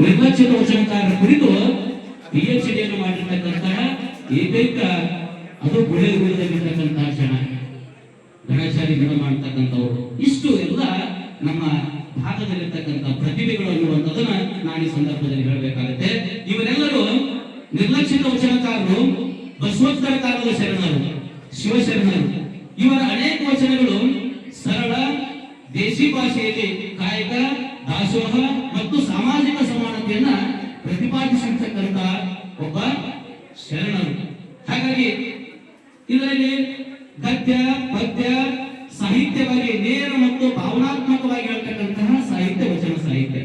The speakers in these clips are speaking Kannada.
ನಿರ್ಲಕ್ಷ್ಯದ ವಚನಕಾರರ ಕುರಿತು PhD ಮಾಡಿರ್ತಕ್ಕಂತಹ ಏಕೈಕ ಅದು ಗುಳೆಗುಳದಲ್ಲಿರ್ತಕ್ಕಂತಹ ಜನ ಗಣೇಶಾರಿ ಗಿಡ ಮಾಡ್ತಕ್ಕಂಥವ್ರು. ಇಷ್ಟು ಎಲ್ಲ ನಮ್ಮ ಭಾಗದಲ್ಲಿರ್ತಕ್ಕಂಥ ಪ್ರತಿಭೆಗಳು ಅನ್ನುವಂಥದ್ದನ್ನ ನಾನು ಈ ಸಂದರ್ಭದಲ್ಲಿ ಹೇಳಬೇಕಾಗುತ್ತೆ. ಇವರೆಲ್ಲರೂ ನಿರ್ಲಕ್ಷಿತ ವಚನಕಾರರು, ಬಸವೋತ್ತರ ಕಾಲದ ಶರಣರು, ಶಿವಶರಣರು. ಇವರ ಅನೇಕ ವಚನಗಳು ಸರಳ ದೇಶಿ ಭಾಷೆಯಲ್ಲಿ ಕಾಯಕ, ದಾಸೋಹ ಮತ್ತು ಸಾಮಾಜಿಕ ಸಮಾನತೆಯನ್ನ ಪ್ರತಿಪಾದಿಸಿರ್ತಕ್ಕಂಥ ಒಬ್ಬ ಶರಣರು. ಹಾಗಾಗಿ ಇದರಲ್ಲಿ ಗದ್ಯ, ಪದ್ಯ, ಸಾಹಿತ್ಯವಾಗಿ ನೇರ ಮತ್ತು ಭಾವನಾತ್ಮಕವಾಗಿ ಹೇಳ್ತಕ್ಕಂತಹ ಸಾಹಿತ್ಯ ವಚನ ಸಾಹಿತ್ಯ.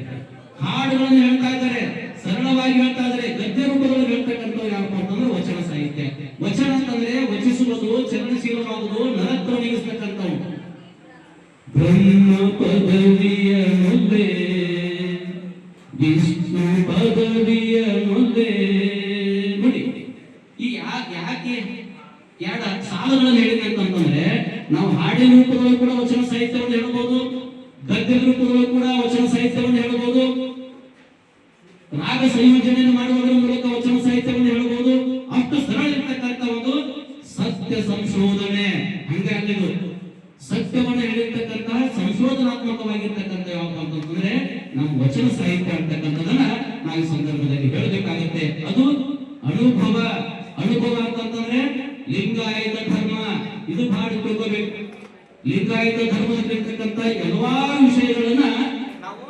ಹಾಡುಗಳನ್ನು ಹೇಳ್ತಾ ಇದ್ದಾರೆ, ಸರಳವಾಗಿ ಹೇಳ್ತಾ ಇದ್ದಾರೆ. ಗದ್ಯ ರೂಪದಲ್ಲಿ ಹೇಳ್ತಕ್ಕಂಥ ಯಾವಪ್ಪ ಅಂತಂದ್ರೆ ವಚನ ಸಾಹಿತ್ಯ. ವಚನ ಅಂತಂದ್ರೆ ವಚಿಸುವುದು, ಚಲನಶೀಲವಾಗುವುದು, ನರತ್ವ ನೀಗಿಸ್ತಕ್ಕಂಥವು. ಬ್ರಹ್ಮ ಪದವಿಯ ಮುಂದೆ, ವಿಷ್ಣು ಪದವಿಯ ಮುಂದೆ ನೋಡಿ. ಈ ಯಾಕೆ ಎರಡು ಸಾಲುಗಳನ್ನು ಹೇಳಿದೆ ಅಂತಂದ್ರೆ, ನಾವು ಹಾಡಿನ ರೂಪದಲ್ಲೂ ಕೂಡ ವಚನ ಸಾಹಿತ್ಯವನ್ನು ಹೇಳಬಹುದು, ಗದ್ಯದ ರೂಪದಲ್ಲೂ ಕೂಡ ವಚನ ಸಾಹಿತ್ಯವನ್ನು ಹೇಳಬಹುದು, ರಾಗ ಸಂಯೋಜನೆಯನ್ನು ಮಾಡುವುದರ ಮೂಲಕ ವಚನ ಸಾಹಿತ್ಯವನ್ನು ಹೇಳಬಹುದು. ಅಷ್ಟು ಸರಳ ಇರ್ತಕ್ಕಂಥ ಒಂದು ಸತ್ಯ ಸಂಶೋಧನೆ. ಹಂಗೆ ಅಲ್ಲಿದು ಸತ್ಯವನ್ನು ಹೇಳಿರ್ತಕ್ಕಂತಹ ಸಂಶೋಧನಾತ್ಮಕವಾಗಿರ್ತಕ್ಕಂಥ ಯಾವಪ್ಪ ಅಂತಂದ್ರೆ ನಮ್ಮ ವಚನ ಸಾಹಿತ್ಯ ಅಂತಕ್ಕಂಥದನ್ನ ನಾವು ಈ ಸಂದರ್ಭದಲ್ಲಿ ಹೇಳಬೇಕಾಗುತ್ತೆ. ಅದು ಅನುಭವ. ಅನುಭವ ಅಂತಂದ್ರೆ ಲಿಂಗಾಯತ ಧರ್ಮ, ಇದು ಬಹಳ ತಿಳ್ಕೋಬೇಕು. ಲಿಂಗಾಯತ ಧರ್ಮದಲ್ಲಿರ್ತಕ್ಕಂಥ ಎಲ್ಲಾ ವಿಷಯಗಳನ್ನ ನಾವು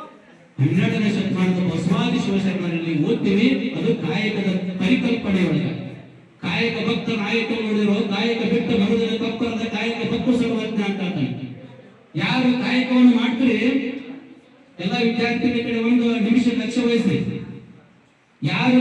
12ನೇ ಶತಮಾನದ ಬಸವಾದಿ ಶಿವಶರಣರಲ್ಲಿ ಓದ್ತೀವಿ. ಅದು ಕಾಯಕದ ಪರಿಕಲ್ಪನೆ ಒಳಗೆ ಕಾಯಕ ಭಕ್ತ ನಾಯಕ ನೋಡಿರೋ ಕಾಯಕ ಬಿಟ್ಟ ಮರುದಿನ ತಪ್ಪರದ ಕಾಯಕ ತಪ್ಪು ಸರ್ವಜ್ಞ ಅಂತ. ಯಾರು ಕಾಯಕವನ್ನು ಮಾಡ್ತೀರಿ ಎಲ್ಲ ವಿದ್ಯಾರ್ಥಿಗಳ ಕಡೆ ಒಂದು ನಿಮಿಷ ಲಕ್ಷ್ಯ ವಹಿಸಿ. ಯಾರು